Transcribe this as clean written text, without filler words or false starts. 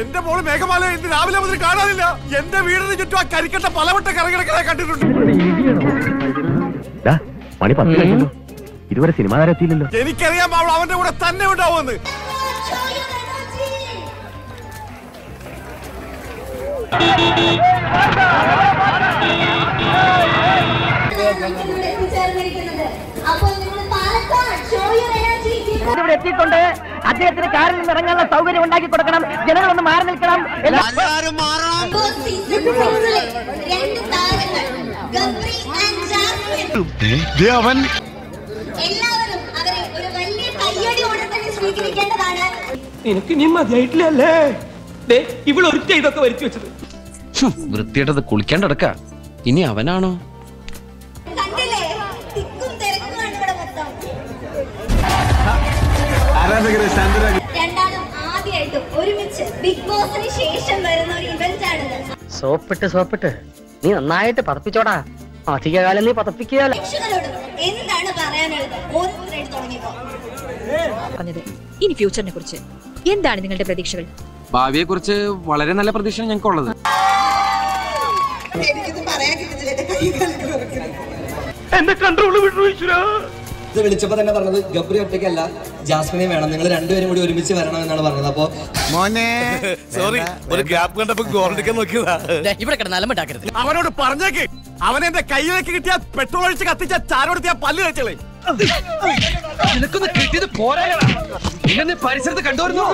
എന്റെ മോള് മേഘമാല ഇന്ന് രാവിലെ മുതൽ കാണാനില്ല. എന്റെ വീടിന് ചുറ്റും ആ കരിക്കട്ട പലവട്ട കറങ്ങിടക്കാൻ കണ്ടിട്ടുണ്ട്. മണി 10 കഴിഞ്ഞല്ലോ, ഇതുവരെ സിനിമ താരത്തില്ലല്ലോ. എനിക്കറിയാം അവൾ അവന്റെ കൂടെ തന്നെ ഉണ്ടാവുമെന്ന്. ഇവിടെ എത്തിയിട്ടുണ്ട്. അദ്ദേഹത്തിന് കാറിൽ നിന്ന് ഇറങ്ങാനുള്ള സൗകര്യം ഉണ്ടാക്കി കൊടുക്കണം. ജനങ്ങളൊന്ന് മാറി നിൽക്കണം. എനിക്ക് നീ മതിയായിട്ടില്ലല്ലേ? ഇവിടെ ഒറ്റ ഇതൊക്കെ വരുത്തി വെച്ചത് വൃത്തിയായിട്ടത് കുളിക്കാണ്ട് കിടക്ക. ഇനി അവനാണോ? രണ്ടാളും ആദ്യമായിട്ടും ഒരുമിച്ച് ബിഗ് ബോസിന് ശേഷം വരുന്ന ഒരു ഇവന്റ് ആണിത്. സോപ്പിട്ട് നീ നന്നായിട്ട് പതപ്പിച്ചോടാ. അധികകാലം നീ പതപ്പിക്കുകയല്ല. എന്താണ് പറയാനുള്ളത്? ഓരോരുത്തരായിട്ട് തുടങ്ങിക്കോ. ഇനി ഫ്യൂച്ചറിനെ കുറിച്ച് എന്താണ് നിങ്ങളുടെ പ്രതീക്ഷകൾ? ഭാവിയെ കുറിച്ച് വളരെ നല്ല പ്രതീക്ഷയാണ് ഞങ്ങൾക്കുള്ളത്. എന്റെ കൺട്രോള് വിട്ടു ഈശ്വരാ. ഇത് വിളിച്ചപ്പോ തന്നെ പറഞ്ഞത് ഗബ്രി ഒറ്റയ്ക്കല്ല, ജാസ്മിനെ വേണം, നിങ്ങൾ രണ്ടുപേരും കൂടി ഒരുമിച്ച് വരണം എന്നാണ് പറഞ്ഞത്. അപ്പൊ മോനെ സോറി, ഒരു ഗ്യാപ്പ് കണ്ടപ്പോ ഗോൾഡിക്കാൻ നോക്കിയതാ. ഇവിടെ കിടന്നാലും അവനോട് പറഞ്ഞേക്ക്, അവനെന്റെ കയ്യിലേക്ക് കിട്ടിയ പെട്രോൾ ഒഴിച്ച് കത്തിച്ച ചാരോടുത്തിയ പല്ല് കഴിച്ചളേ. നിനക്കൊന്ന് കിട്ടിയത് പോരാ. പരിസരത്ത് കണ്ടുവരുന്നു.